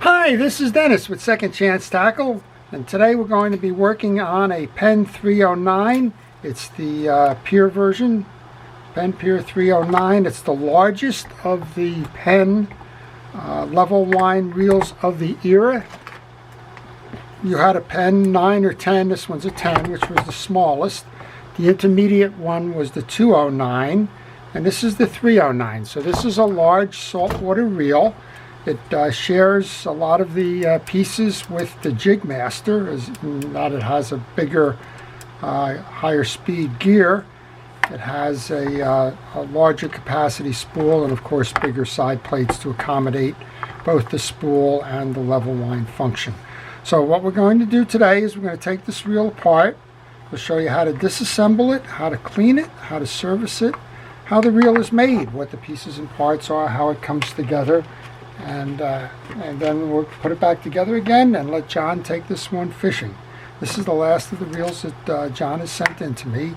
Hi, this is Dennis with Second Chance Tackle, and today we're going to be working on a Penn 309. It's the Peer version, Penn Peer 309. It's the largest of the Penn level wind reels of the era. You had a Penn 9 or 10, this one's a 10, which was the smallest. The intermediate one was the 209, and this is the 309. So this is a large saltwater reel. It shares a lot of the pieces with the Jigmaster, as that it has a bigger, higher speed gear. It has a larger capacity spool and of course bigger side plates to accommodate both the spool and the level wind function. So what we're going to do today is we're going to take this reel apart. We'll show you how to disassemble it, how to clean it, how to service it, how the reel is made, what the pieces and parts are, how it comes together. And then we'll put it back together again and let John take this one fishing. This is the last of the reels that John has sent in to me.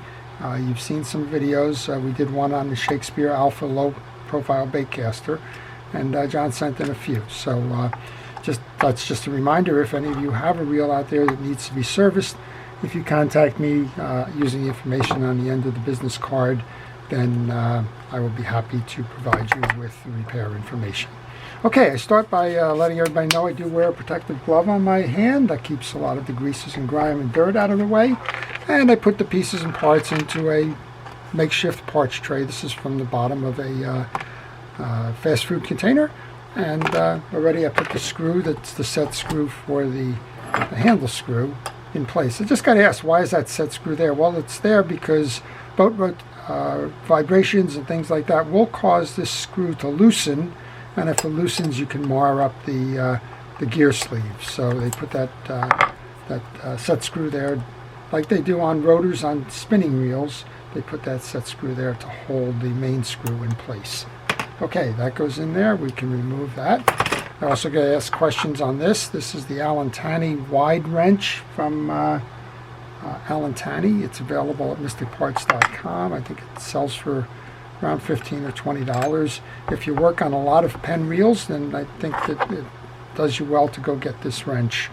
You've seen some videos. We did one on the Shakespeare Alpha low profile baitcaster, and John sent in a few. So that's just a reminder, if any of you have a reel out there that needs to be serviced, if you contact me using the information on the end of the business card, then I will be happy to provide you with the repair information. Okay, I start by letting everybody know I do wear a protective glove on my hand. That keeps a lot of the greases and grime and dirt out of the way. And I put the pieces and parts into a makeshift parts tray. This is from the bottom of a fast food container. And already I put the screw, that's the set screw for the handle screw, in place. I just got to ask, why is that set screw there? Well, it's there because boat vibrations and things like that will cause this screw to loosen. And if it loosens, you can mar up the gear sleeve. So they put that set screw there, like they do on rotors on spinning reels. They put that set screw there to hold the main screw in place. Okay, that goes in there. We can remove that. I also got to ask questions on this. This is the Allen Tanny wide wrench from Allen Tanny. It's available at mysticparts.com. I think it sells for around $15 or $20. If you work on a lot of Penn reels, then I think that it does you well to go get this wrench.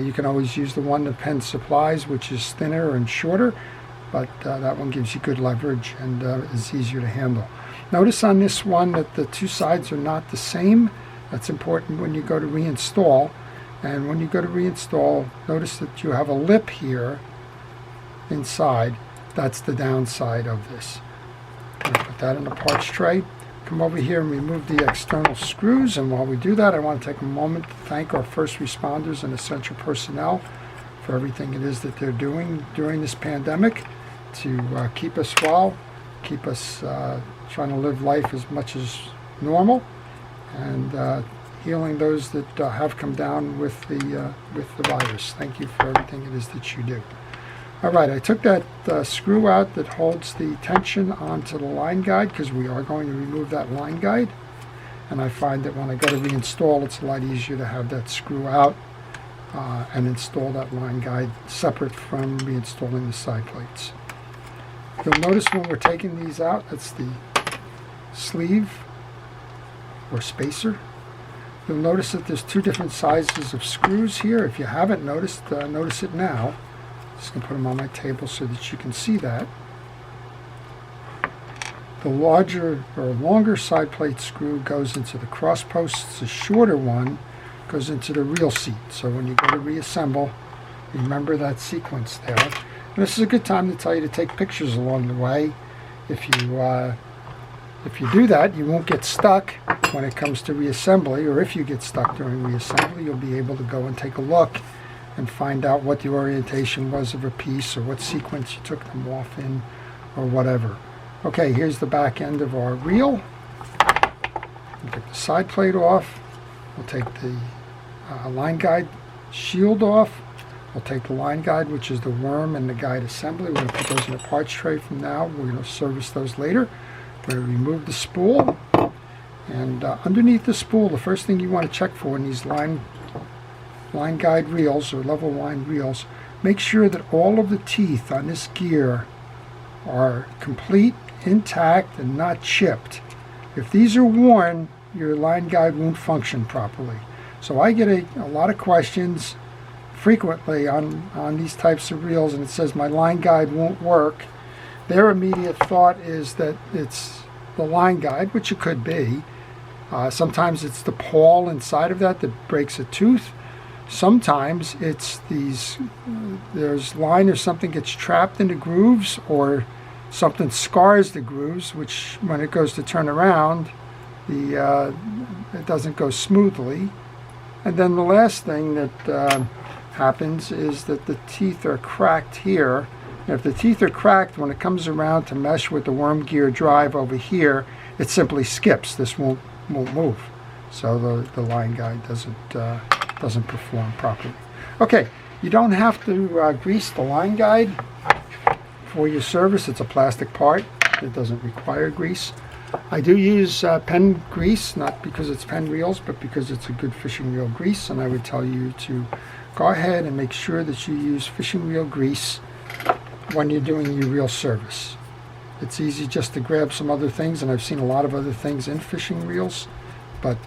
You can always use the one that Penn supplies, which is thinner and shorter, but that one gives you good leverage and is easier to handle. Notice on this one that the two sides are not the same. That's important when you go to reinstall. And when you go to reinstall, notice that you have a lip here inside. That's the downside of this. Put that in the parts tray. Come over here and remove the external screws, and while we do that, I want to take a moment to thank our first responders and essential personnel for everything it is that they're doing during this pandemic to keep us well, keep us trying to live life as much as normal, and healing those that have come down with the virus. Thank you for everything it is that you do. Alright, I took that screw out that holds the tension onto the line guide, because we are going to remove that line guide. And I find that when I go to reinstall, it's a lot easier to have that screw out and install that line guide separate from reinstalling the side plates. You'll notice when we're taking these out, that's the sleeve or spacer. You'll notice that there's two different sizes of screws here. If you haven't noticed, notice it now. Just going to put them on my table so that you can see that. The larger or longer side plate screw goes into the cross posts. The shorter one goes into the reel seat. So when you go to reassemble, remember that sequence there. And this is a good time to tell you to take pictures along the way. If you do that, you won't get stuck when it comes to reassembly, or if you get stuck during reassembly, you'll be able to go and take a look and find out what the orientation was of a piece, or what sequence you took them off in, or whatever. Okay, here's the back end of our reel. We'll take the side plate off. We'll take the line guide shield off. We'll take the line guide, which is the worm and the guide assembly. We're going to put those in a parts tray from now. We're going to service those later. We're going to remove the spool. And underneath the spool, the first thing you want to check for in these line guide reels or level wind reels, make sure that all of the teeth on this gear are complete, intact, and not chipped. If these are worn, your line guide won't function properly. So I get a lot of questions frequently on these types of reels, and it says my line guide won't work. Their immediate thought is that it's the line guide, which it could be. Sometimes it's the pawl inside of that breaks a tooth. Sometimes it's there's line or something gets trapped in the grooves, or something scars the grooves, which when it goes to turn around, it doesn't go smoothly. And then the last thing that happens is that the teeth are cracked here. And if the teeth are cracked, when it comes around to mesh with the worm gear drive over here, it simply skips. This won't move. So the line guide doesn't perform properly. Okay, you don't have to grease the line guide for your service. It's a plastic part. It doesn't require grease. I do use Penn grease, not because it's Penn reels, but because it's a good fishing reel grease, and I would tell you to go ahead and make sure that you use fishing reel grease when you're doing your reel service. It's easy just to grab some other things, and I've seen a lot of other things in fishing reels, but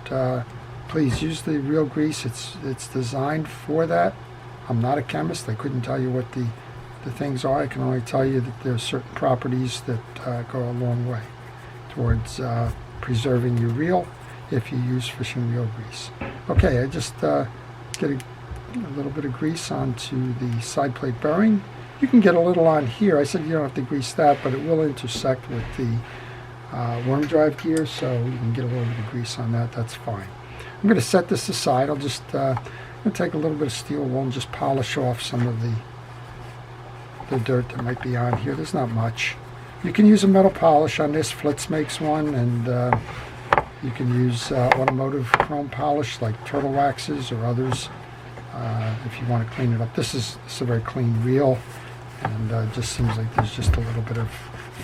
please use the reel grease. It's designed for that. I'm not a chemist. I couldn't tell you what the things are. I can only tell you that there are certain properties that go a long way towards preserving your reel if you use fishing reel grease. Okay, I just get a little bit of grease onto the side plate bearing. You can get a little on here. I said you don't have to grease that, but it will intersect with the worm drive gear, so you can get a little bit of grease on that. That's fine. I'm going to set this aside. I'll just I'm going to take a little bit of steel wool and just polish off some of the dirt that might be on here. There's not much. You can use a metal polish on this. Flitz makes one, and you can use automotive chrome polish like Turtle Waxes or others if you want to clean it up. This is a very clean reel, and it just seems like there's just a little bit of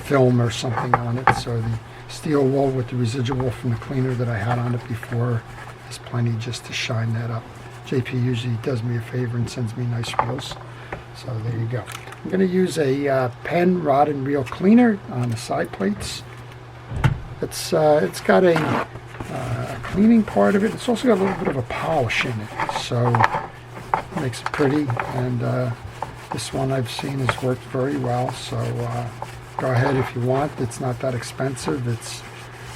film or something on it. So the steel wool with the residual from the cleaner that I had on it before is plenty just to shine that up. JP usually does me a favor and sends me nice reels. So there you go. I'm going to use a Penn rod and reel cleaner on the side plates. It's got a cleaning part of it. It's also got a little bit of a polish in it, so it makes it pretty. And this one I've seen has worked very well. So go ahead if you want. It's not that expensive. It's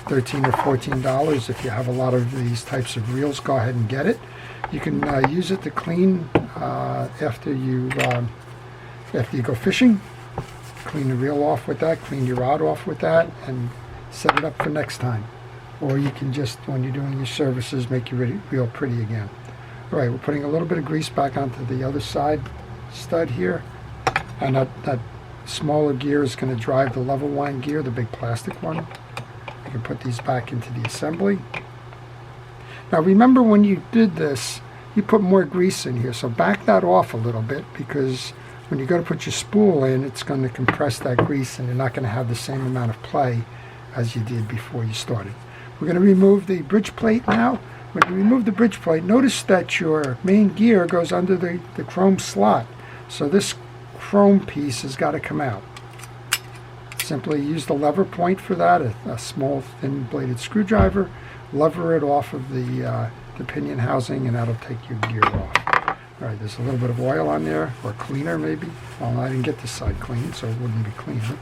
$13 or $14. If you have a lot of these types of reels, go ahead and get it. You can use it to clean after you go fishing. Clean the reel off with that, clean your rod off with that, and set it up for next time. Or you can just, when you're doing your services, make your reel pretty again. All right, we're putting a little bit of grease back onto the other side stud here, and that smaller gear is going to drive the level line gear, the big plastic one. You can put these back into the assembly. Now remember, when you did this, you put more grease in here, so back that off a little bit, because when you go to put your spool in, it's going to compress that grease and you're not going to have the same amount of play as you did before you started. We're going to remove the bridge plate now. When you remove the bridge plate, notice that your main gear goes under the chrome slot. So this chrome piece has got to come out. Simply use the lever point for that, a small thin bladed screwdriver. Lever it off of the pinion housing, and that'll take your gear off. All right, there's a little bit of oil on there, or cleaner maybe. Well, I didn't get this side clean, so it wouldn't be cleaner.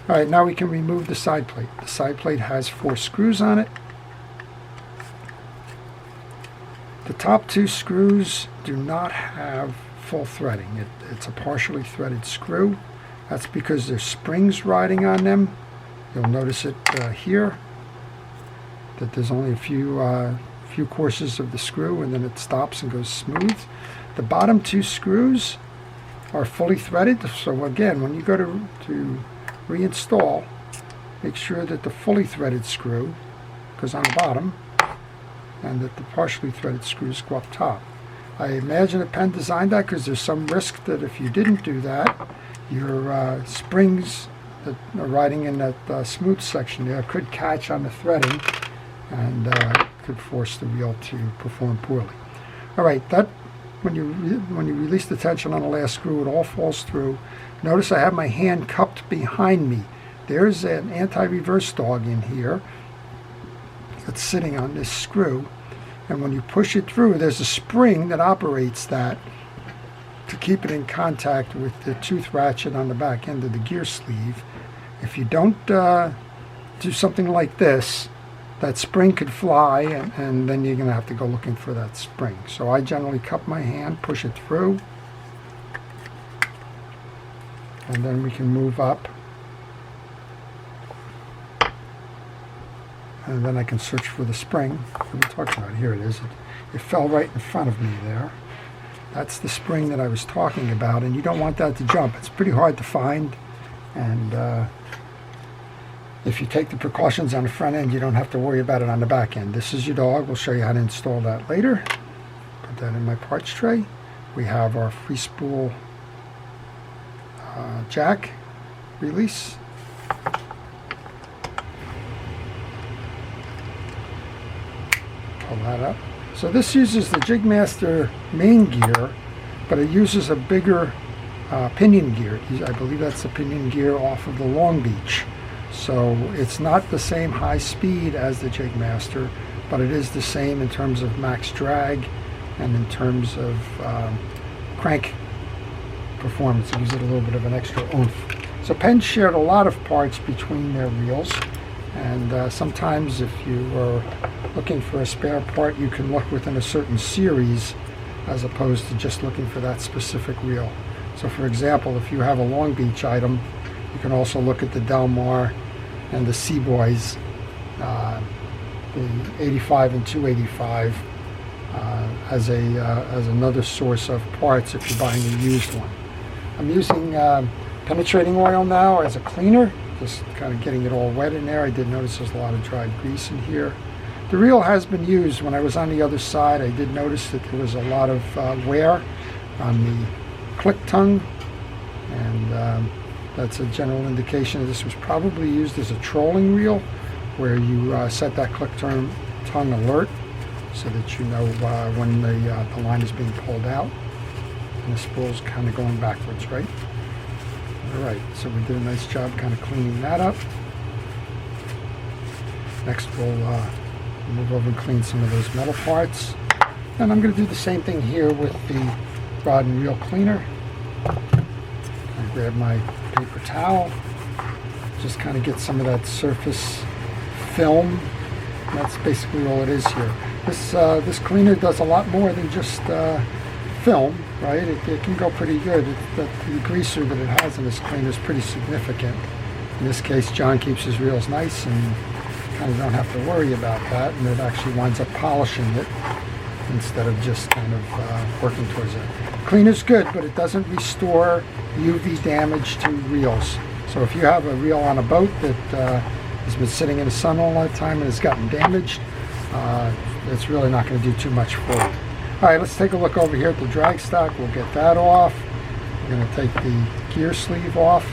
All right, now we can remove the side plate. The side plate has 4 screws on it. The top 2 screws do not have full threading. It's a partially threaded screw. That's because there's springs riding on them. You'll notice it here, that there's only a few courses of the screw, and then it stops and goes smooth. The bottom 2 screws are fully threaded, so again, when you go to reinstall, make sure that the fully threaded screw goes on the bottom and that the partially threaded screws go up top. I imagine that Penn designed that because there's some risk that if you didn't do that, your springs that are riding in that smooth section there could catch on the threading and could force the reel to perform poorly. All right, that when you release the tension on the last screw, it all falls through. Notice I have my hand cupped behind me. There's an anti-reverse dog in here that's sitting on this screw. and when you push it through, there's a spring that operates that to keep it in contact with the tooth ratchet on the back end of the gear sleeve. If you don't do something like this, that spring could fly, and then you're going to have to go looking for that spring. So I generally cup my hand, push it through, and then we can move up. And then I can search for the spring. What are we talking about? Here it is. It fell right in front of me there. That's the spring that I was talking about, and you don't want that to jump. It's pretty hard to find, and if you take the precautions on the front end, you don't have to worry about it on the back end. This is your dog. We'll show you how to install that later. Put that in my parts tray. We have our free spool jack release. Pull that up. So this uses the Jigmaster main gear, but it uses a bigger pinion gear. I believe that's the pinion gear off of the Long Beach. So it's not the same high speed as the Jigmaster, but it is the same in terms of max drag and in terms of crank performance. It gives it a little bit of an extra oomph. So Penn shared a lot of parts between their reels, and sometimes if you are looking for a spare part, you can look within a certain series as opposed to just looking for that specific reel. So for example, if you have a Long Beach item, you can also look at the Del Mar and the Seaboys, the 85 and 285 as another source of parts if you're buying a used one. I'm using penetrating oil now as a cleaner, just kind of getting it all wet in there. I did notice there's a lot of dried grease in here. The reel has been used. When I was on the other side, I did notice that there was a lot of wear on the click tongue, and that's a general indication that this was probably used as a trolling reel, where you set that click tongue alert so that you know when the line is being pulled out, and the spool's kind of going backwards, right? All right, so we did a nice job kind of cleaning that up. Next we'll move over and clean some of those metal parts. And I'm going to do the same thing here with the rod and reel cleaner. I grab my paper towel, just kind of get some of that surface film. And that's basically all it is here. This cleaner does a lot more than just film, right? It can go pretty good. The greaser that it has in this cleaner is pretty significant. In this case, John keeps his reels nice and kind of don't have to worry about that, and it actually winds up polishing it instead of just kind of working towards it. Cleaner's good, but it doesn't restore UV damage to reels. So if you have a reel on a boat that has been sitting in the sun all that time and has gotten damaged, it's really not going to do too much for it. All right, let's take a look over here at the drag stock. We'll get that off. We're going to take the gear sleeve off.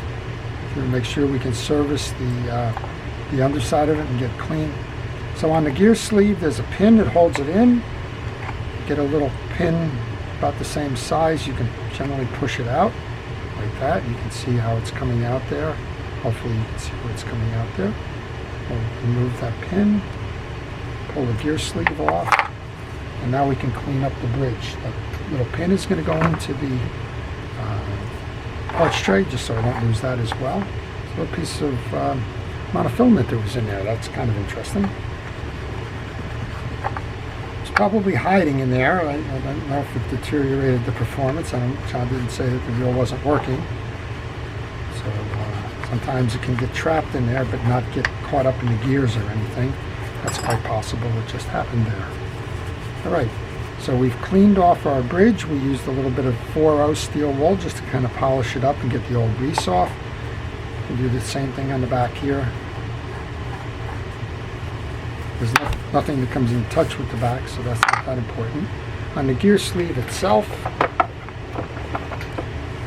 We're going to make sure we can service the underside of it and get clean. So on the gear sleeve, there's a pin that holds it in. Get a little pin about the same size. You can generally push it out like that. You can see how it's coming out there. Hopefully you can see where it's coming out there. We'll remove that pin, pull the gear sleeve off, and now we can clean up the bridge. That little pin is going to go into the parts tray, just so I don't lose that as well. A little piece of monofilament that was in there. That's kind of interesting. It's probably hiding in there. I don't know if it deteriorated the performance. John didn't say that the reel wasn't working. So sometimes it can get trapped in there but not get caught up in the gears or anything. That's quite possible. It just happened there. All right, so we've cleaned off our bridge. We used a little bit of 4-0 steel wool just to kind of polish it up and get the old grease off. We'll do the same thing on the back here. There's nothing that comes in touch with the back, so that's not that important. On the gear sleeve itself,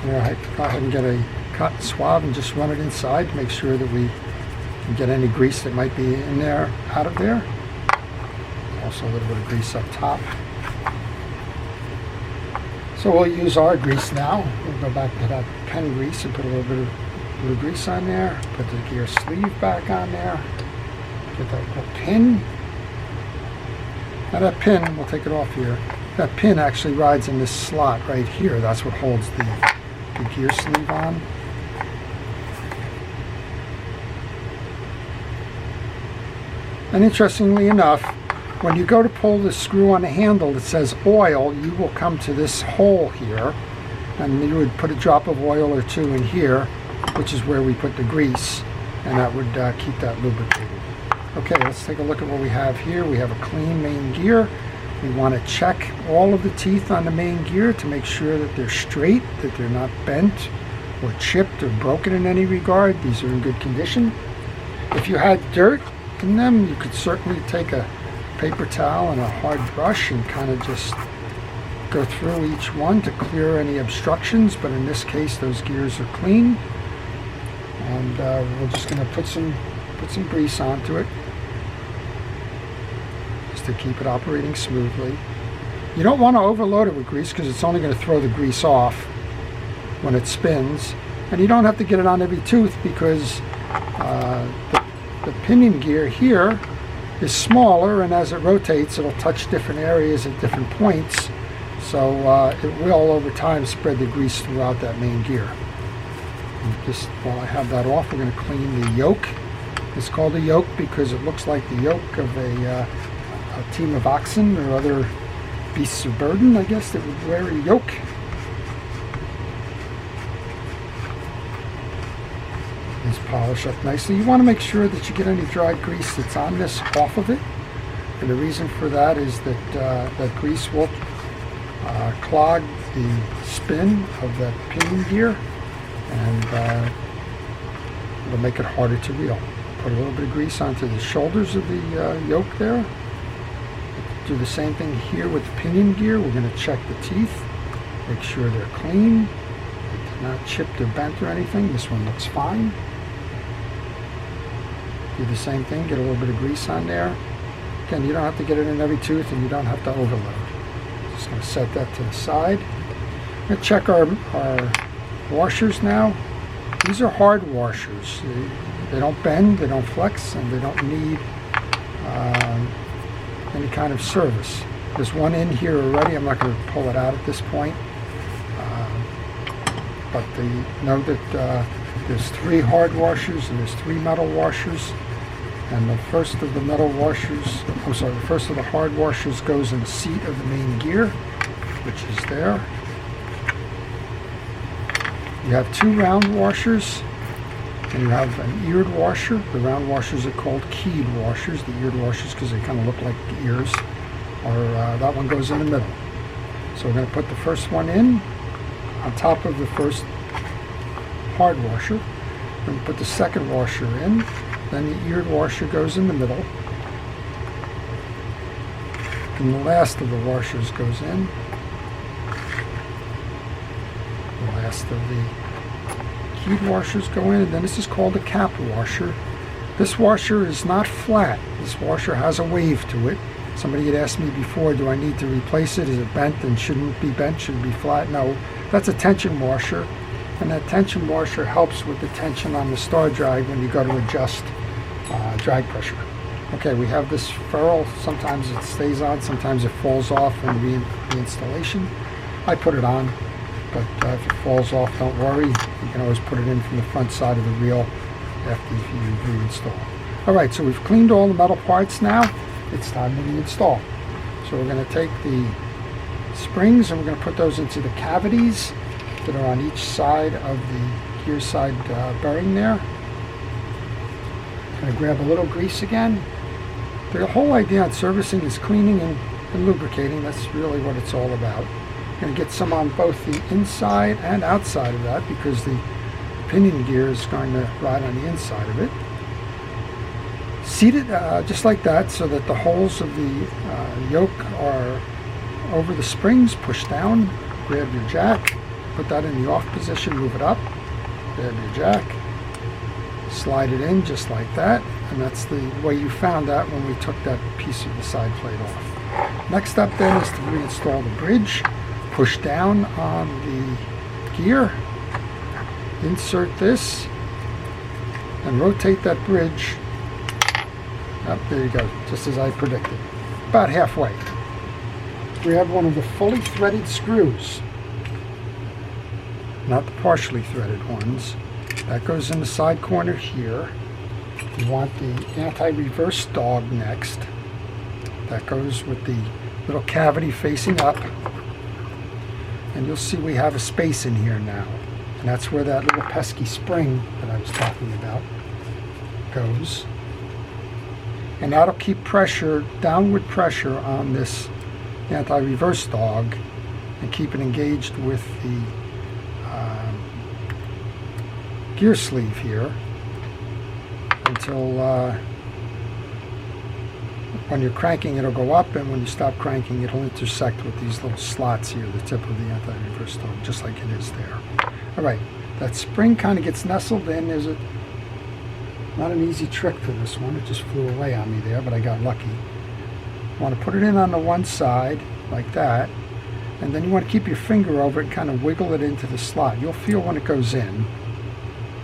go ahead and get a cotton swab and just run it inside to make sure that we can get any grease that might be in there out of there. Also a little bit of grease up top. So we'll use our grease now. We'll go back to that Penn grease and put a little bit of blue grease on there. Put the gear sleeve back on there. Get that little pin. Now that pin, we'll take it off here, that pin actually rides in this slot right here. That's what holds the gear sleeve on. And interestingly enough, when you go to pull the screw on the handle that says oil, you will come to this hole here, and you would put a drop of oil or two in here, which is where we put the grease, and that would keep that lubricated. Okay, let's take a look at what we have here. We have a clean main gear. We want to check all of the teeth on the main gear to make sure that they're straight, that they're not bent or chipped or broken in any regard. These are in good condition. If you had dirt in them, you could certainly take a paper towel and a hard brush and kind of just go through each one to clear any obstructions, but in this case those gears are clean. And we're just going to put some grease onto it just to keep it operating smoothly. You don't want to overload it with grease because it's only going to throw the grease off when it spins, and you don't have to get it on every tooth because the pinion gear here is smaller, and as it rotates it'll touch different areas at different points, so it will over time spread the grease throughout that main gear. And just while I have that off, we're going to clean the yoke. It's called a yoke because it looks like the yoke of a team of oxen or other beasts of burden, I guess, that would wear a yoke. These polish up nicely. You want to make sure that you get any dried grease that's on this off of it, and the reason for that is that that grease will clog the spin of that pinion gear, and it'll make it harder to reel. Put a little bit of grease onto the shoulders of the yoke there. Do the same thing here with the pinion gear. We're going to check the teeth, make sure they're clean, they're not chipped or bent or anything. This one looks fine. Do the same thing, get a little bit of grease on there. Again, you don't have to get it in every tooth, and you don't have to overload. Just going to set that to the side. I'm going to check our washers now. These are hard washers. They don't bend, they don't flex, and they don't need any kind of service. There's one in here already. I'm not going to pull it out at this point. But know that there's 3 hard washers and there's 3 metal washers. And the first of the metal washers, the first of the hard washers goes in the seat of the main gear, which is there. You have 2 round washers, and you have an eared washer. The round washers are called keyed washers, the eared washers, because they kind of look like the ears. Or that one goes in the middle. So we're going to put the first one in on top of the first hard washer. We're going to put the second washer in. Then the eared washer goes in the middle. And the last of the washers goes in. The last of the keyed washers go in, and then this is called a cap washer. This washer is not flat. This washer has a wave to it. Somebody had asked me before, do I need to replace it? Is it bent and shouldn't be bent, should it be flat? No, that's a tension washer, and that tension washer helps with the tension on the star drag when you go to adjust drag pressure. Okay, we have this ferrule. Sometimes it stays on, sometimes it falls off in reinstallation. I put it on, but if it falls off, don't worry. You can always put it in from the front side of the reel after you reinstall. Alright, so we've cleaned all the metal parts now. It's time to reinstall. So we're going to take the springs and we're going to put those into the cavities that are on each side of the gear side bearing there. Going to grab a little grease again. The whole idea on servicing is cleaning and lubricating. That's really what it's all about. Going to get some on both the inside and outside of that because the pinion gear is going to ride on the inside of it. Seat it just like that so that the holes of the yoke are over the springs. Push down, grab your jack, put that in the off position, move it up, grab your jack, slide it in just like that, and that's the way you found that when we took that piece of the side plate off. Next up then is to reinstall the bridge. Push down on the gear, insert this, and rotate that bridge. There you go, just as I predicted. about halfway. Grab one of the fully threaded screws, not the partially threaded ones. That goes in the side corner here. You want the anti-reverse dog next. That goes with the little cavity facing up. And you'll see we have a space in here now. And that's where that little pesky spring that I was talking about goes. And that'll keep pressure, downward pressure on this anti-reverse dog and keep it engaged with the gear sleeve here until when you're cranking it'll go up, and when you stop cranking it'll intersect with these little slots here, the tip of the anti-reverse dog, just like it is there. Alright, that spring kind of gets nestled in. There's not an easy trick to this one. It just flew away on me there, but I got lucky. You want to put it in on the one side like that, and then you want to keep your finger over it and kind of wiggle it into the slot. You'll feel when it goes in,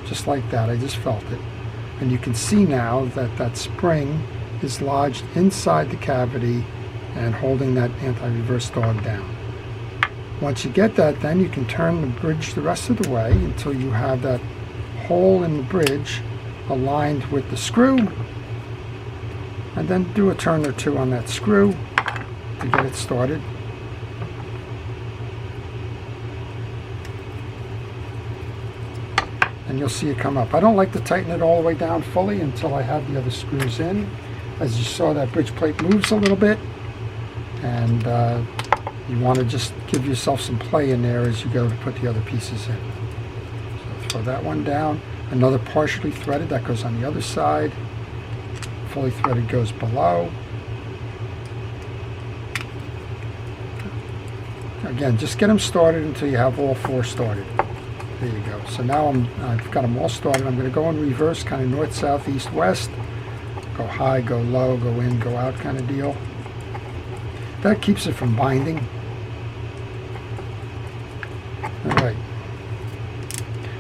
just like that. I just felt it. And you can see now that that spring is lodged inside the cavity and holding that anti-reverse dog down. Once you get that, then you can turn the bridge the rest of the way until you have that hole in the bridge aligned with the screw, and then do a turn or two on that screw to get it started. And you'll see it come up. I don't like to tighten it all the way down fully until I have the other screws in. As you saw, that bridge plate moves a little bit, and you want to just give yourself some play in there as you go to put the other pieces in. So throw that one down. Another partially threaded, that goes on the other side. Fully threaded goes below. Again, just get them started until you have all four started. There you go. So now I've got them all started. I'm going to go in reverse, kind of north, south, east, west. Go high, go low, go in, go out kind of deal. That keeps it from binding. Alright.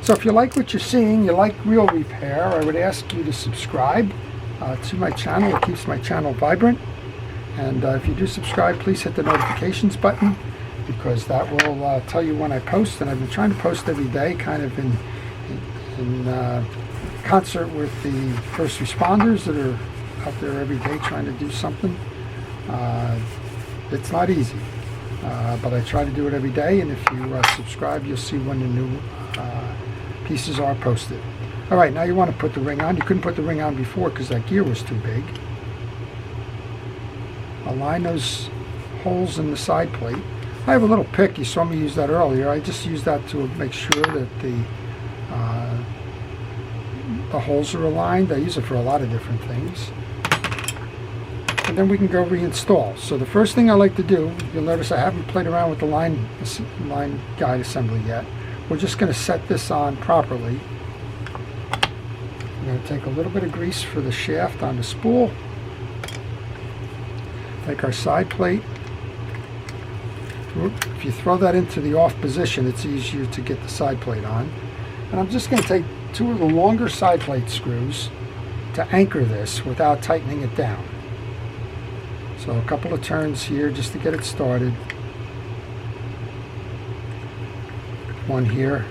So if you like what you're seeing, you like real repair, I would ask you to subscribe to my channel. It keeps my channel vibrant. And if you do subscribe, please hit the notifications button, because that will tell you when I post. And I've been trying to post every day, kind of in concert with the first responders that are out there every day trying to do something. It's not easy, but I try to do it every day, and if you subscribe, you'll see when the new pieces are posted. Alright, now you want to put the ring on. You couldn't put the ring on before because that gear was too big. Align those holes in the side plate. I have a little pick. You saw me use that earlier. I just use that to make sure that the holes are aligned. I use it for a lot of different things. And then we can go reinstall. So the first thing I like to do, you'll notice I haven't played around with the line guide assembly yet. We're just going to set this on properly. We're going to take a little bit of grease for the shaft on the spool. Take our side plate. If you throw that into the off position, it's easier to get the side plate on. And I'm just going to take two of the longer side plate screws to anchor this without tightening it down. So a couple of turns here just to get it started. One here,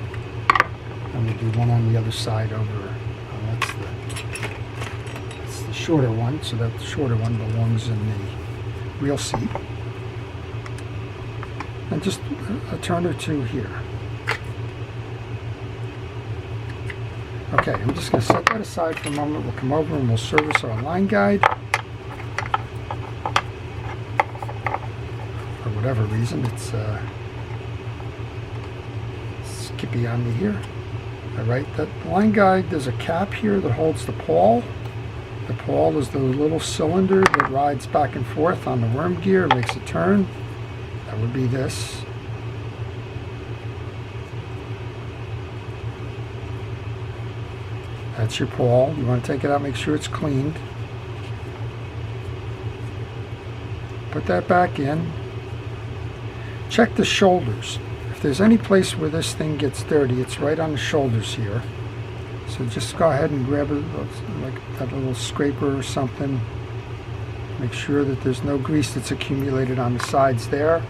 and we'll do one on the other side over. That's the shorter one, so that shorter one belongs in the real seat. And just a turn or two here. Okay, I'm just going to set that aside for a moment. We'll come over and we'll service our line guide. For whatever reason, it's skippy on me here. Alright, that line guide, there's a cap here that holds the pawl. The pawl is the little cylinder that rides back and forth on the worm gear, makes a turn. That would be this. That's your pawl. You want to take it out, make sure it's cleaned. Put that back in. Check the shoulders. If there's any place where this thing gets dirty, it's right on the shoulders here. So just go ahead and grab it, like that little scraper or something. Make sure that there's no grease that's accumulated on the sides there.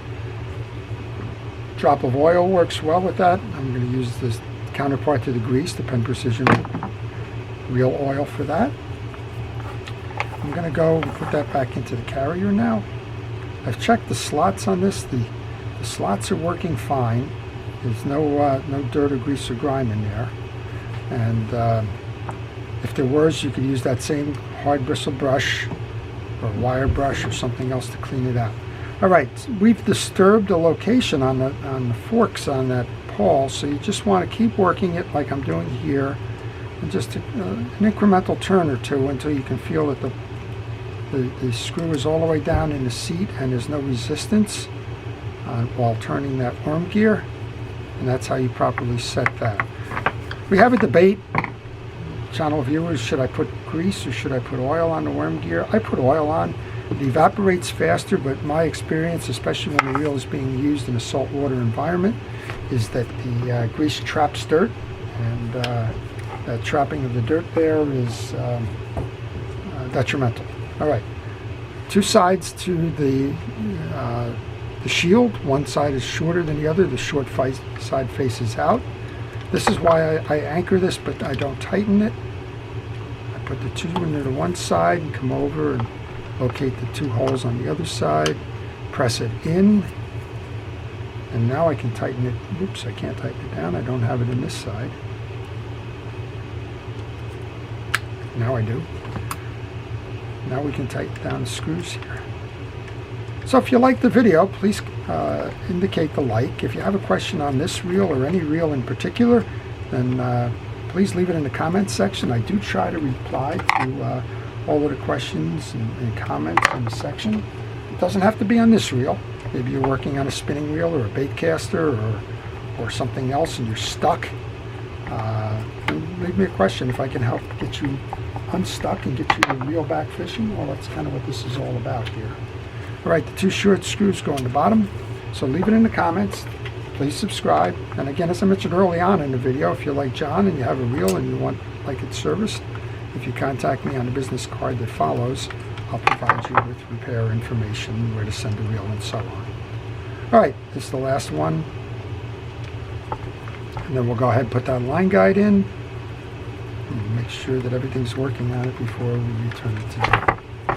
Drop of oil works well with that. I'm going to use this counterpart to the grease, the Penn Precision Real Oil for that. I'm going to go and put that back into the carrier now. I've checked the slots on this. The slots are working fine. There's no dirt or grease or grime in there. And if there was, you could use that same hard bristle brush or wire brush or something else to clean it out. All right, we've disturbed the location on the forks on that pawl, so you just want to keep working it like I'm doing here, and just an incremental turn or two until you can feel that the screw is all the way down in the seat and there's no resistance while turning that worm gear, and that's how you properly set that. We have a debate, channel viewers, should I put grease or should I put oil on the worm gear? I put oil on. It evaporates faster, but my experience, especially when the reel is being used in a saltwater environment, is that the grease traps dirt, and that trapping of the dirt there is detrimental. All right, two sides to the shield. One side is shorter than the other. The short side faces out. This is why I anchor this, but I don't tighten it. I put the two into the one side and come over and locate the two holes on the other side, press it in, and now I can tighten it. Oops, I can't tighten it down. I don't have it in this side. Now I do. Now we can tighten down the screws here. So if you like the video, please indicate the like. If you have a question on this reel or any reel in particular, then please leave it in the comments section. I do try to reply to all of the questions and comments in the section. It doesn't have to be on this reel. Maybe you're working on a spinning reel or a bait caster or something else and you're stuck. Leave me a question if I can help get you unstuck and get you to reel back fishing. Well, that's kind of what this is all about here. All right, the two short screws go on the bottom. So leave it in the comments. Please subscribe. And again, as I mentioned early on in the video, if you're like John and you have a reel and you want like it serviced, if you contact me on the business card that follows, I'll provide you with repair information, where to send the reel, and so on. All right, this is the last one. And then we'll go ahead and put that line guide in. And make sure that everything's working on it before we return it to you.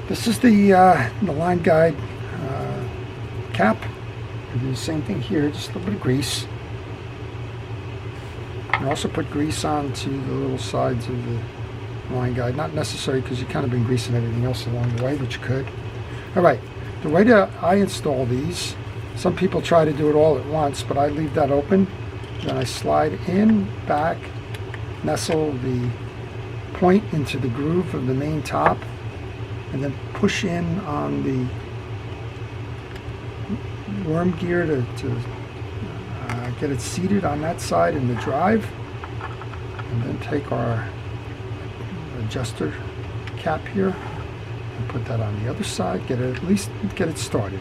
This is the line guide cap. We do the same thing here, just a little bit of grease. You also put grease onto the little sides of the line guide. Not necessary because you've kind of been greasing everything else along the way, but you could. All right, the way that I install these, some people try to do it all at once, but I leave that open. Then I slide in, back, nestle the point into the groove of the main top, and then push in on the worm gear to get it seated on that side in the drive, and then take our adjuster cap here and put that on the other side, at least get it started.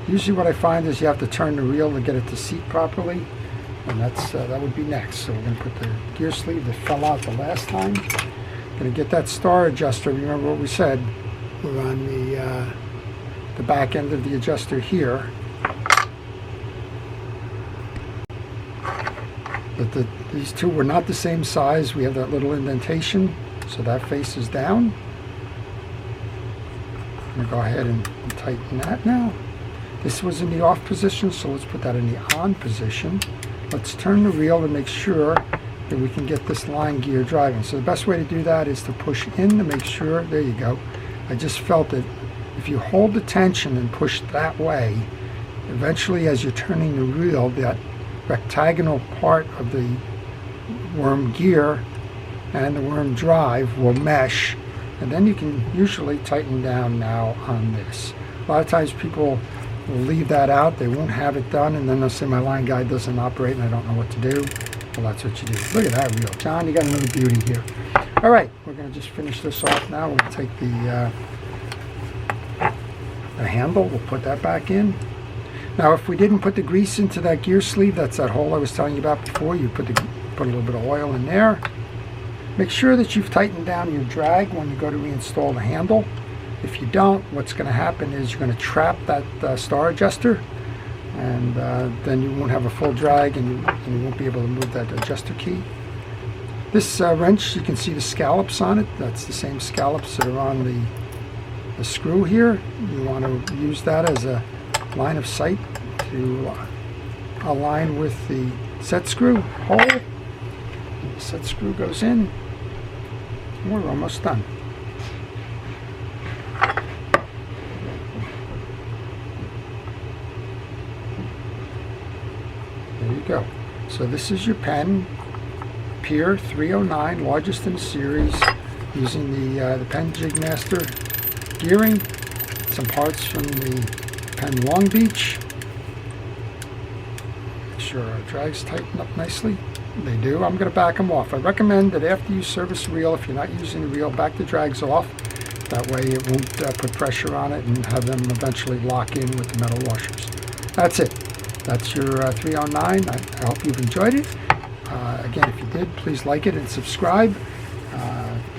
Usually what I find is you have to turn the reel to get it to seat properly, and that would be next. So we're going to put the gear sleeve that fell out the last time. Going to get that star adjuster. Remember what we said, we're on the back end of the adjuster here. But these two were not the same size. We have that little indentation, so that faces down. I'm going to go ahead and tighten that now. This was in the off position, so let's put that in the on position. Let's turn the reel to make sure that we can get this line gear driving. So the best way to do that is to push in to make sure, there you go. I just felt that if you hold the tension and push that way, eventually as you're turning the reel, that rectagonal part of the worm gear and the worm drive will mesh, and then you can usually tighten down now on this. A lot of times people will leave that out, they won't have it done, and then they'll say my line guide doesn't operate and I don't know what to do. Well, that's what you do. Look at that reel. John, you got another beauty here. All right, we're going to just finish this off now. We'll take the handle, we'll put that back in. Now, if we didn't put the grease into that gear sleeve, that's that hole I was telling you about before, you put a little bit of oil in there. Make sure that you've tightened down your drag when you go to reinstall the handle. If you don't, what's going to happen is you're going to trap that star adjuster, and then you won't have a full drag, and you won't be able to move that adjuster key. This wrench, you can see the scallops on it. That's the same scallops that are on the screw here. You want to use that as a line of sight to align with the set screw hole. The set screw goes in. We're almost done. There you go. So this is your Penn Peer 309, largest in the series, using the Penn Jigmaster gearing, some parts from the Penn Long Beach. Make sure our drags tighten up nicely. They do. I'm going to back them off. I recommend that after you service the reel, if you're not using the reel, back the drags off. That way it won't put pressure on it and have them eventually lock in with the metal washers. That's it. That's your 309. I hope you've enjoyed it. Again, if you did, please like it and subscribe.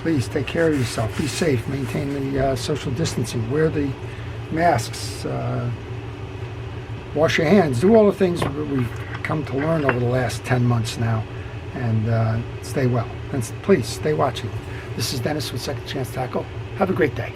Please take care of yourself. Be safe. Maintain the social distancing. Wear the masks. Wash your hands. Do all the things that we've come to learn over the last 10 months now. And stay well. And please, stay watching. This is Dennis with Second Chance Tackle. Have a great day.